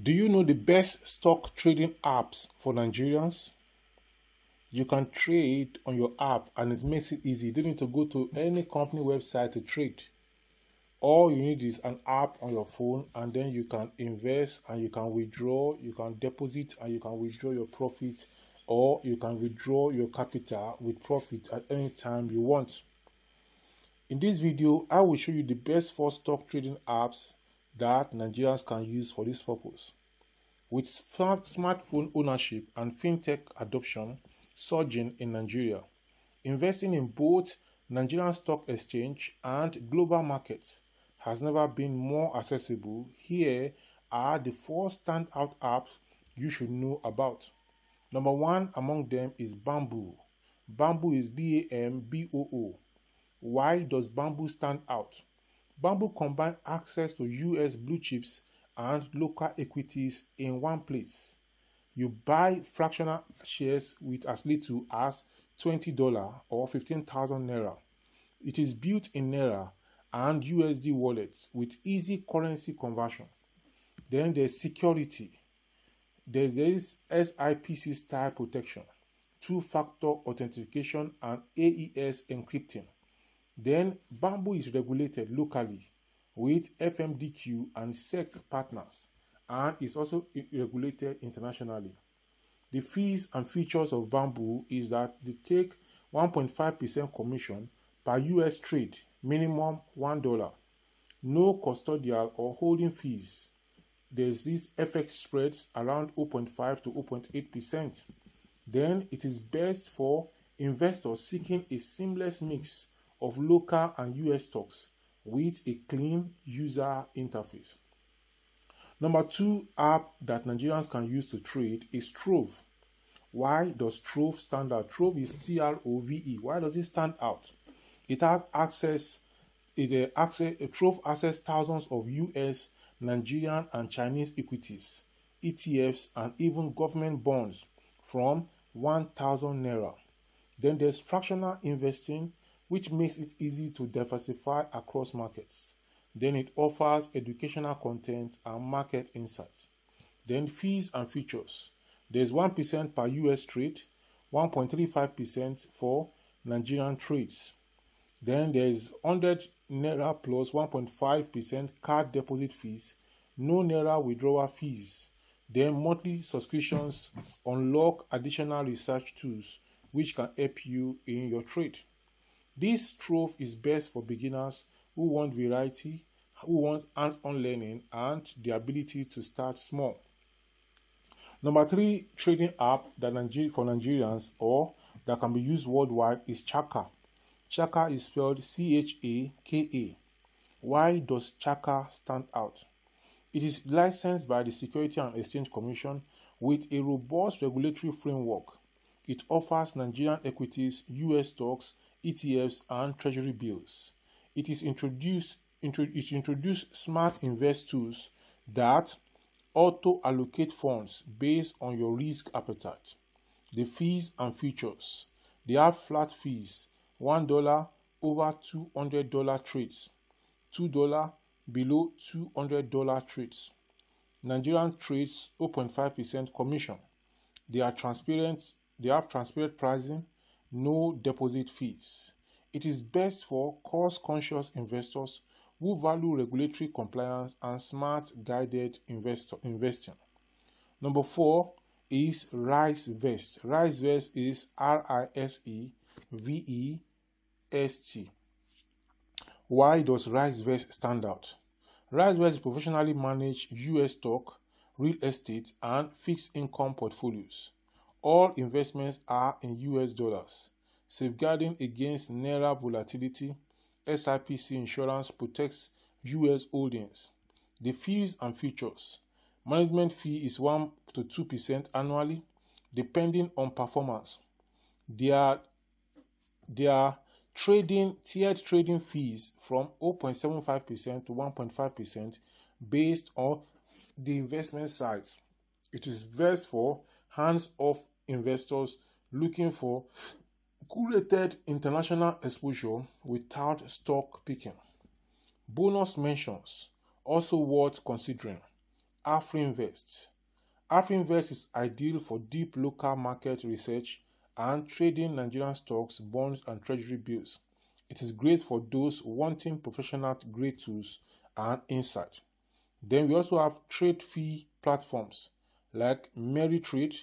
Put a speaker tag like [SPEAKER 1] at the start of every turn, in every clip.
[SPEAKER 1] Do you know the best stock trading apps for Nigerians? You can trade on your app and it makes it easy. You don't need to go to any company website to trade. All you need is an app on your phone, and then you can invest and you can withdraw, you can deposit and you can withdraw your profit, or you can withdraw your capital with profit at any time you want. In this video, I will show you the best 4 stock trading apps that Nigerians can use for this purpose. With smartphone ownership and fintech adoption surging in Nigeria, investing in both Nigerian stock exchange and global markets has never been more accessible. Here are the 4 standout apps you should know about. Number 1 among them is Bamboo. Bamboo is Bamboo. Why does Bamboo stand out? Bamboo combines access to US blue chips and local equities in one place. You buy fractional shares with as little as $20 or 15,000 naira. It is built in naira and USD wallets with easy currency conversion. Then there's security. There's this SIPC style protection, two-factor authentication, and AES encrypting. Then Bamboo is regulated locally with FMDQ and SEC partners, and is also regulated internationally. The fees and features of Bamboo is that they take 1.5% commission per US trade, minimum $1. No custodial or holding fees. There's this FX spreads around 0.5 to 0.8%. Then it is best for investors seeking a seamless mix of local and US stocks with a clean user interface. Number 2 app that Nigerians can use to trade is Trove. Why does Trove stand out? Trove is Trove. Why does it stand out? It has access. Trove access thousands of US, Nigerian, and Chinese equities, ETFs, and even government bonds from 1,000 naira. Then there's fractional investing, which makes it easy to diversify across markets. Then it offers educational content and market insights. Then fees and features. There's 1% per US trade, 1.35% for Nigerian trades. Then there's 100 naira plus 1.5% card deposit fees, no naira withdrawal fees. Then monthly subscriptions unlock additional research tools which can help you in your trade. This Trove is best for beginners who want variety, who want hands-on learning, and the ability to start small. Number 3 trading app that for Nigerians or that can be used worldwide is Chaka. Chaka is spelled Chaka. Why does Chaka stand out? It is licensed by the Security and Exchange Commission with a robust regulatory framework. It offers Nigerian equities, US stocks, ETFs, and treasury bills. It introduced smart invest tools that auto-allocate funds based on your risk appetite. The fees and features. They have flat fees, $1 over $200 trades, $2 below $200 trades. Nigerian trades 0.5% commission. They have transparent pricing, no deposit fees. It is best for cost-conscious investors who value regulatory compliance and smart guided investing. Number 4 is RiseVest. RiseVest is RiseVest. Why does RiseVest stand out? RiseVest professionally manage US stock, real estate, and fixed income portfolios. All investments are in US dollars, safeguarding against naira volatility. SIPC insurance protects US holdings. The fees and features. Management fee is 1 to 2% annually, depending on performance. There are tiered trading fees from 0.75% to 1.5% based on the investment size. It is best for hands-off investors looking for curated international exposure without stock picking. Bonus mentions, also worth considering. AfriInvest. AfriInvest is ideal for deep local market research and trading Nigerian stocks, bonds, and treasury bills. It is great for those wanting professional grade tools and insight. Then we also have trade fee platforms like Trade,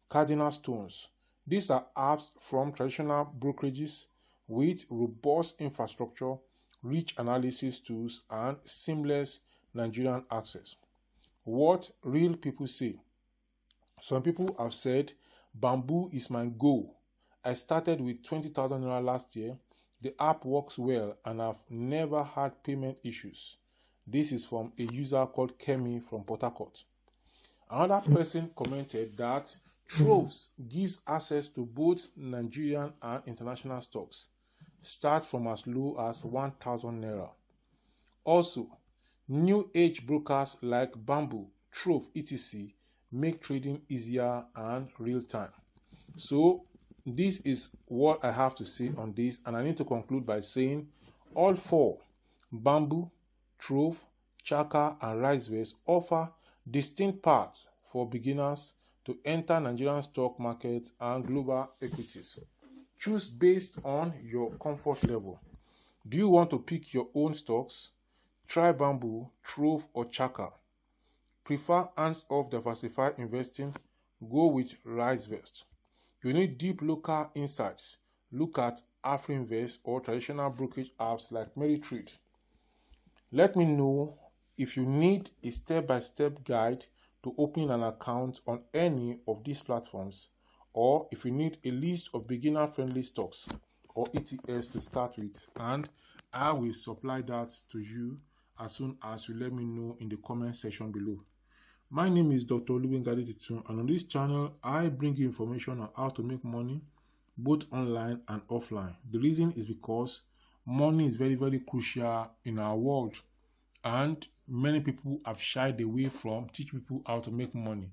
[SPEAKER 1] Cardinal Stones. These are apps from traditional brokerages with robust infrastructure, rich analysis tools, and seamless Nigerian access. What real people say. Some people have said, Bamboo is my goal. I started with 20,000 naira last year. The app works well and I've never had payment issues. This is from a user called Kemi from Port Harcourt. Another person commented that Troves gives access to both Nigerian and international stocks. Start from as low as 1,000 naira. Also, new age brokers like Bamboo, Trove, etc. make trading easier and real time. So this is what I have to say on this, and I need to conclude by saying all four, Bamboo, Trove, Chaka, and RiseVest, offer distinct paths for beginners to enter Nigerian stock market and global equities. Choose based on your comfort level. Do you want to pick your own stocks? Try Bamboo, Trove, or Chaka. Prefer hands-off diversified investing? Go with RiseVest. You need deep local insights? Look at AfriInvest or traditional brokerage apps like Trade. Let me know if you need a step-by-step guide to opening an account on any of these platforms, or if you need a list of beginner-friendly stocks or ETFs to start with, and I will supply that to you as soon as you let me know in the comment section below. My name is Dr. Oluwengade Titun, and on this channel, I bring you information on how to make money both online and offline. The reason is because money is very, very crucial in our world, and many people have shied away from teaching people how to make money.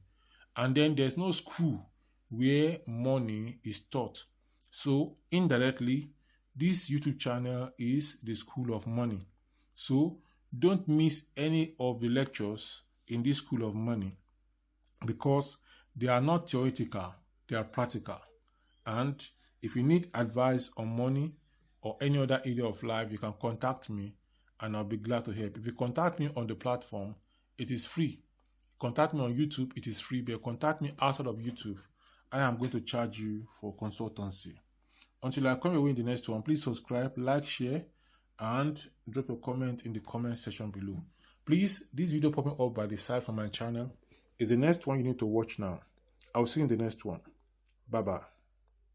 [SPEAKER 1] And then there's no school where money is taught. So indirectly, this YouTube channel is the school of money. So don't miss any of the lectures in this school of money, because they are not theoretical, they are practical. And if you need advice on money or any other area of life, you can contact me and I'll be glad to help. If you contact me on the platform, it is free. Contact me on YouTube, it is free. But contact me outside of YouTube, I am going to charge you for consultancy. Until I come your way in the next one, please subscribe, like, share, and drop a comment in the comment section below. Please, this video popping up by the side from my channel is the next one you need to watch now. I'll see you in the next one. Bye-bye.